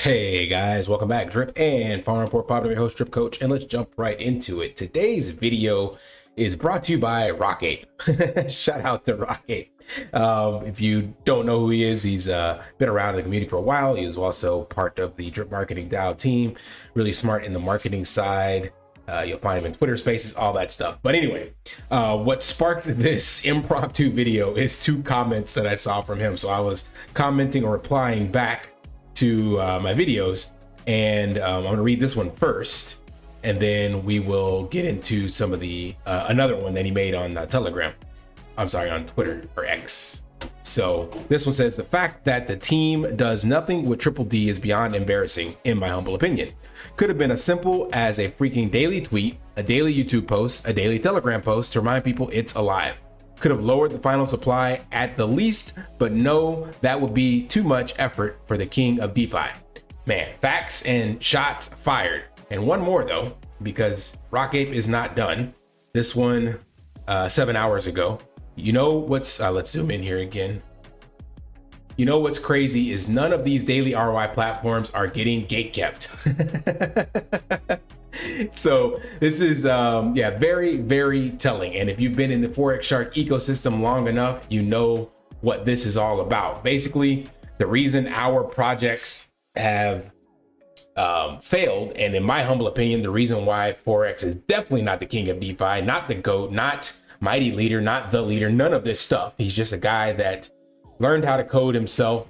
Hey guys, welcome back. Drip and Farm Report Pod, your host Drip Coach, and let's jump right into it. Today's video is brought to you by Rockape. Shout out to Rockape. If you don't know who he is, he's been around in the community for a while. He was also part of the Drip Marketing DAO team, really smart in the marketing side. You'll find him in Twitter Spaces, all that stuff. But anyway, what sparked this impromptu video is two comments that I saw from him. So I was commenting or replying back to my videos, and I'm gonna read this one first, and then we will get into some of the another one that he made on Telegram. I'm sorry, on Twitter or X. So this one says, the fact that the team does nothing with Triple D is beyond embarrassing, in my humble opinion. Could have been as simple as a freaking daily tweet, a daily YouTube post, a daily Telegram post to remind people it's alive. Could have lowered the final supply at the least, but no, that would be too much effort for the king of DeFi. Man, facts and shots fired. And one more though, because Rockape is not done. This one 7 hours ago. You know what's, let's zoom in here again. You know what's crazy is none of these daily ROI platforms are getting gatekept. So this is very, very telling. And if you've been in the Forex Shark ecosystem long enough, you know what this is all about. Basically, the reason our projects have failed, and in my humble opinion, the reason why Forex is definitely not the king of DeFi, not the GOAT, not mighty leader, not the leader, none of this stuff. He's just a guy that learned how to code himself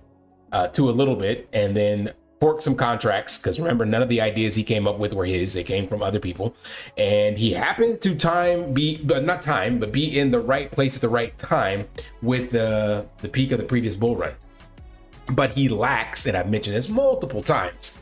to a little bit, and then fork some contracts, because remember, none of the ideas he came up with were his. They came from other people, and he happened to be in the right place at the right time with the peak of the previous bull run. But he lacks, and I've mentioned this multiple times,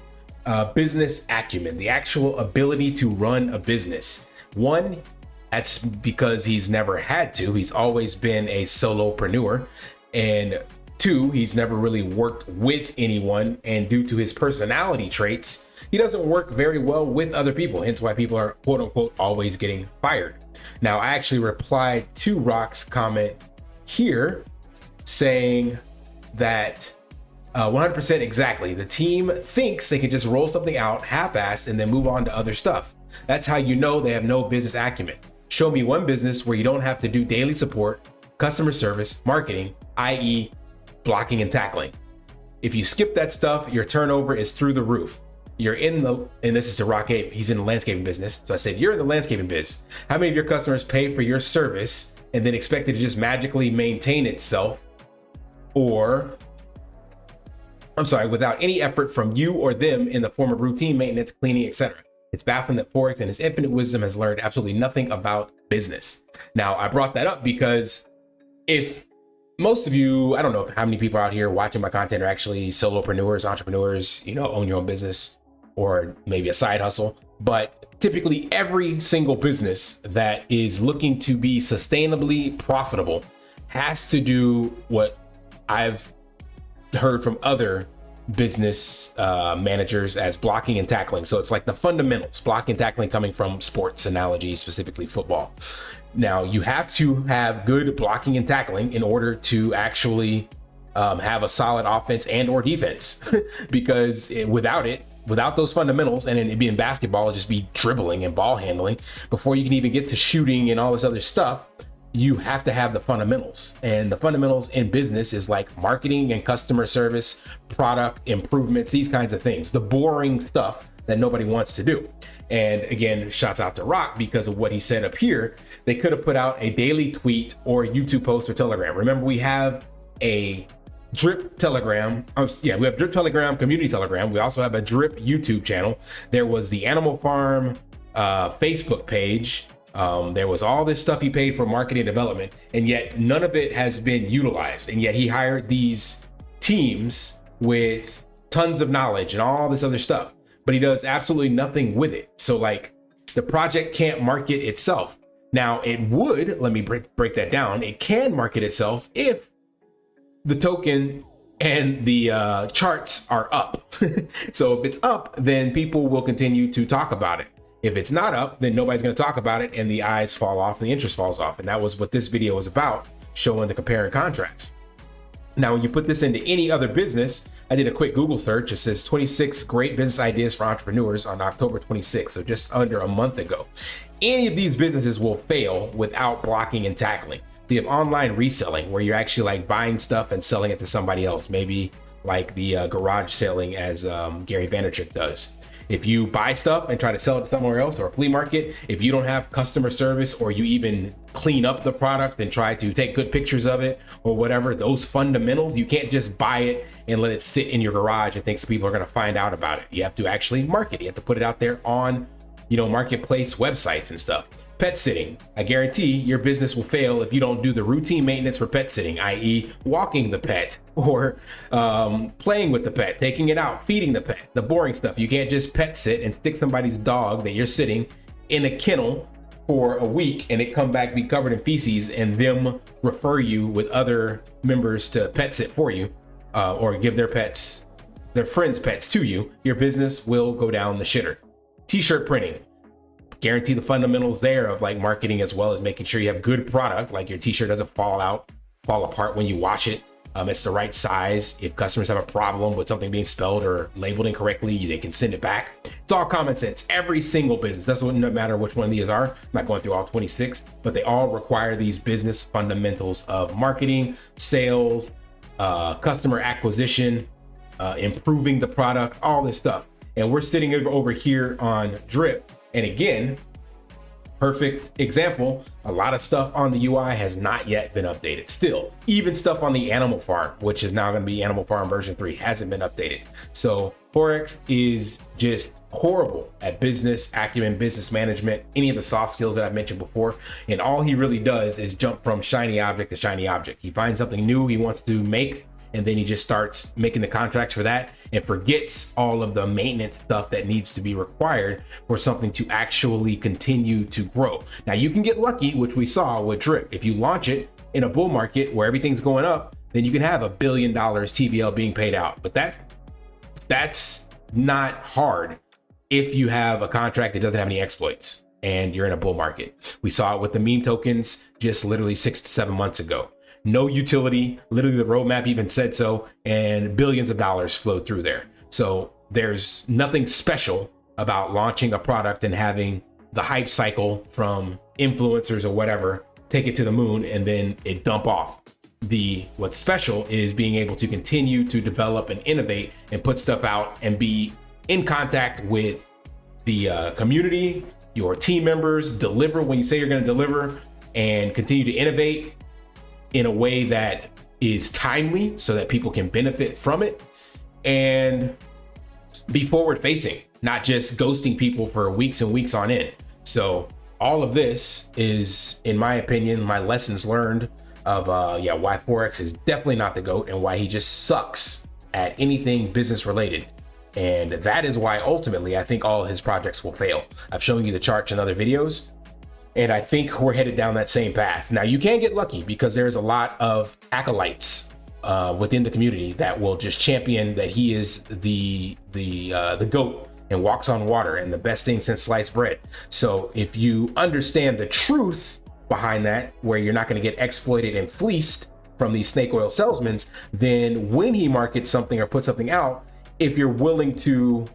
business acumen, the actual ability to run a business. One, that's because he's never had to. He's always been a solopreneur. And two, he's never really worked with anyone, and due to his personality traits, he doesn't work very well with other people, hence why people are quote unquote always getting fired. Now, I actually replied to Rock's comment here saying that 100% exactly, the team thinks they can just roll something out half-assed and then move on to other stuff. That's how you know they have no business acumen. Show me one business where you don't have to do daily support, customer service, marketing, i.e. blocking and tackling. If you skip that stuff, your turnover is through the roof. You're in the, and this is to Rockape, he's in the landscaping business. So I said, you're in the landscaping biz. How many of your customers pay for your service and then expect it to just magically maintain itself, or, I'm sorry, without any effort from you or them in the form of routine maintenance, cleaning, etc.? It's baffling that Forex in his infinite wisdom has learned absolutely nothing about business. Now, I brought that up because if most of you, I don't know how many people out here watching my content are actually solopreneurs, entrepreneurs, you know, own your own business or maybe a side hustle. But typically every single business that is looking to be sustainably profitable has to do what I've heard from other business managers as blocking and tackling. So it's like the fundamentals, blocking and tackling, coming from sports analogy, specifically football. Now, you have to have good blocking and tackling in order to actually have a solid offense and or defense, because without those fundamentals, and it'd be in basketball, it'd just be dribbling and ball handling before you can even get to shooting and all this other stuff. You have to have the fundamentals, and the fundamentals in business is like marketing and customer service, product improvements, these kinds of things, the boring stuff that nobody wants to do. And again, shouts out to Rock because of what he said up here. They could have put out a daily tweet or YouTube post or Telegram. Remember, we have a Drip Telegram. We have Drip Telegram, community Telegram. We also have a Drip YouTube channel. There was the Animal Farm Facebook page. There was all this stuff he paid for marketing development, and yet none of it has been utilized. And yet he hired these teams with tons of knowledge and all this other stuff, but he does absolutely nothing with it. So like, the project can't market itself. Now it would, let me break that down. It can market itself if the token and the charts are up. So if it's up, then people will continue to talk about it. If it's not up, then nobody's going to talk about it, and the eyes fall off and the interest falls off. And that was what this video was about, showing the compare and contrast. Now, when you put this into any other business, I did a quick Google search. It says 26 great business ideas for entrepreneurs on October 26th, so just under a month ago. Any of these businesses will fail without blocking and tackling. So you have online reselling, where you're actually like buying stuff and selling it to somebody else, maybe like the garage selling as Gary Vaynerchuk does. If you buy stuff and try to sell it somewhere else, or a flea market, if you don't have customer service, or you even clean up the product and try to take good pictures of it or whatever, those fundamentals, you can't just buy it and let it sit in your garage and think people are going to find out about it. You have to actually market it. You have to put it out there on, marketplace websites and stuff. Pet sitting. I guarantee your business will fail if you don't do the routine maintenance for pet sitting, i.e. walking the pet, or playing with the pet, taking it out, feeding the pet, the boring stuff. You can't just pet sit and stick somebody's dog that you're sitting in a kennel for a week and it come back be covered in feces and them refer you with other members to pet sit for you, or give their friends' pets to you. Your business will go down the shitter. T-shirt printing. Guarantee the fundamentals there of like marketing, as well as making sure you have good product, like your t-shirt doesn't fall apart when you wash it. It's the right size. If customers have a problem with something being spelled or labeled incorrectly, they can send it back. It's all common sense. Every single business, doesn't matter which one of these are. I'm not going through all 26, but they all require these business fundamentals of marketing, sales, customer acquisition, improving the product, all this stuff. And we're sitting over here on Drip. And again, perfect example, a lot of stuff on the UI has not yet been updated. Still, even stuff on the Animal Farm, which is now going to be Animal Farm version 3, hasn't been updated. So Forex is just horrible at business acumen, business management, any of the soft skills that I mentioned before. And all he really does is jump from shiny object to shiny object. He finds something new he wants to make, and then he just starts making the contracts for that and forgets all of the maintenance stuff that needs to be required for something to actually continue to grow. Now, you can get lucky, which we saw with Drip. If you launch it in a bull market where everything's going up, then you can have $1 billion TVL being paid out. But that's not hard if you have a contract that doesn't have any exploits and you're in a bull market. We saw it with the meme tokens just literally 6 to 7 months ago. No utility, literally the roadmap even said so, and billions of dollars flowed through there. So there's nothing special about launching a product and having the hype cycle from influencers or whatever take it to the moon and then it dump off. What's special is being able to continue to develop and innovate and put stuff out and be in contact with the community, your team members, deliver when you say you're going to deliver, and continue to innovate in a way that is timely so that people can benefit from it, and be forward facing, not just ghosting people for weeks and weeks on end. So all of this is, in my opinion, my lessons learned of why Forex is definitely not the GOAT and why he just sucks at anything business related. And that is why ultimately I think all of his projects will fail. I've shown you the charts in other videos, and I think we're headed down that same path. Now, you can get lucky because there's a lot of acolytes within the community that will just champion that he is the GOAT and walks on water and the best thing since sliced bread. So if you understand the truth behind that, where you're not going to get exploited and fleeced from these snake oil salesmen, then when he markets something or puts something out, if you're willing to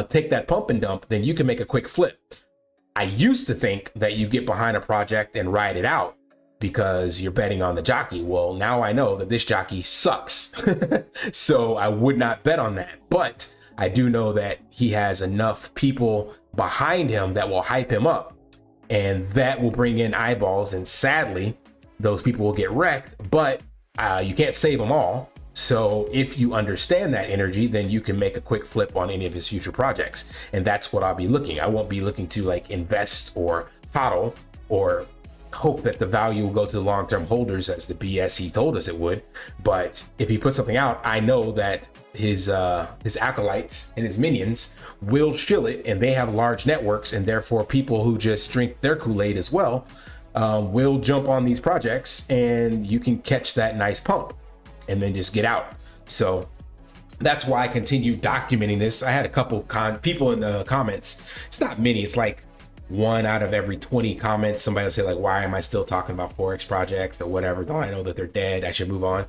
take that pump and dump, then you can make a quick flip. I used to think that you get behind a project and ride it out because you're betting on the jockey. Well, now I know that this jockey sucks. So I would not bet on that. But I do know that he has enough people behind him that will hype him up, and that will bring in eyeballs. And sadly, those people will get wrecked, but you can't save them all. So if you understand that energy, then you can make a quick flip on any of his future projects. And that's what I'll be looking. I won't be looking to like invest or hodl or hope that the value will go to the long-term holders as the BS he told us it would. But if he puts something out, I know that his acolytes and his minions will shill it, and they have large networks, and therefore people who just drink their Kool-Aid as well will jump on these projects, and you can catch that nice pump and then just get out. So that's why I continue documenting this. I had a couple people in the comments. It's not many. It's like 1 out of every 20 comments, somebody will say like, why am I still talking about Forex projects or whatever? Don't I know that they're dead? I should move on.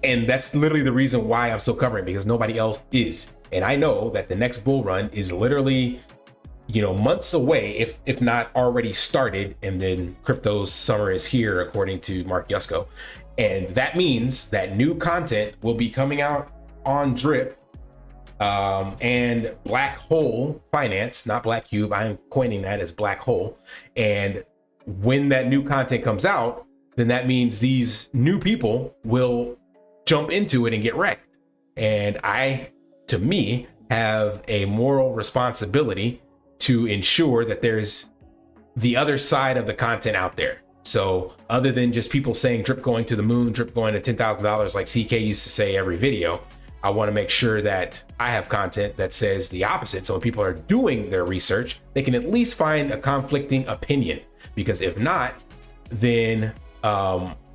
And that's literally the reason why I'm still covering it, because nobody else is. And I know that the next bull run is literally, you know, months away, if not already started. And then crypto's summer is here, according to Mark Yusko. And that means that new content will be coming out on Drip and Black Hole Finance, not Black Cube. I'm coining that as Black Hole. And when that new content comes out, then that means these new people will jump into it and get wrecked. And I, to me, have a moral responsibility to ensure that there's the other side of the content out there. So other than just people saying drip going to the moon, drip going to $10,000 like CK used to say every video, I want to make sure that I have content that says the opposite. So when people are doing their research, they can at least find a conflicting opinion, because if not, then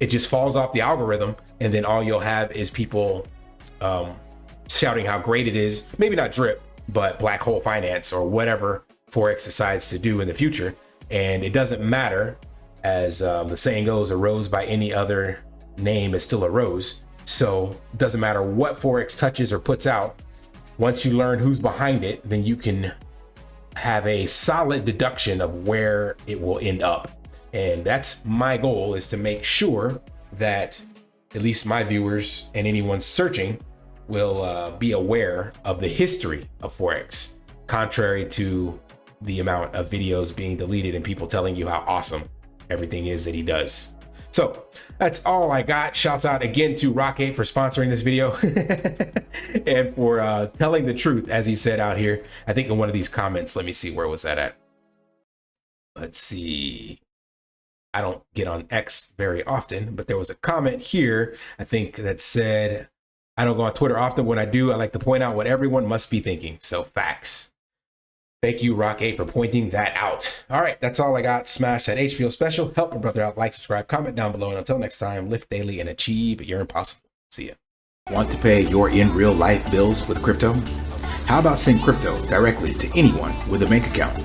it just falls off the algorithm. And then all you'll have is people shouting how great it is. Maybe not Drip, but Black Hole Finance or whatever Forex decides to do in the future. And it doesn't matter, as the saying goes, a rose by any other name is still a rose. So it doesn't matter what Forex touches or puts out. Once you learn who's behind it, then you can have a solid deduction of where it will end up. And that's my goal, is to make sure that at least my viewers and anyone searching will be aware of the history of Forex, contrary to the amount of videos being deleted and people telling you how awesome everything is that he does. So that's all I got. Shouts out again to Rock8 for sponsoring this video and for telling the truth, as he said out here. I think in one of these comments, let me see, where was that at? Let's see. I don't get on X very often, but there was a comment here, I think, that said, I don't go on Twitter often. When I do, I like to point out what everyone must be thinking. So facts. Thank you, Rock8, for pointing that out. All right, that's all I got. Smash that HBO special. Help my brother out. Like, subscribe, comment down below. And until next time, lift daily and achieve your impossible. See ya. Want to pay your in real life bills with crypto? How about send crypto directly to anyone with a bank account?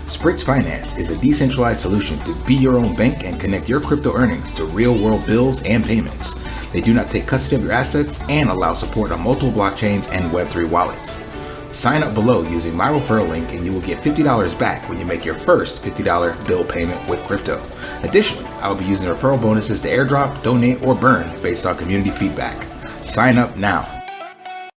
SPRITZ Finance is a decentralized solution to be your own bank and connect your crypto earnings to real world bills and payments. They do not take custody of your assets and allow support on multiple blockchains and Web3 wallets. Sign up below using my referral link and you will get $50 back when you make your first $50 bill payment with crypto. Additionally, I will be using referral bonuses to airdrop, donate, or burn based on community feedback. Sign up now.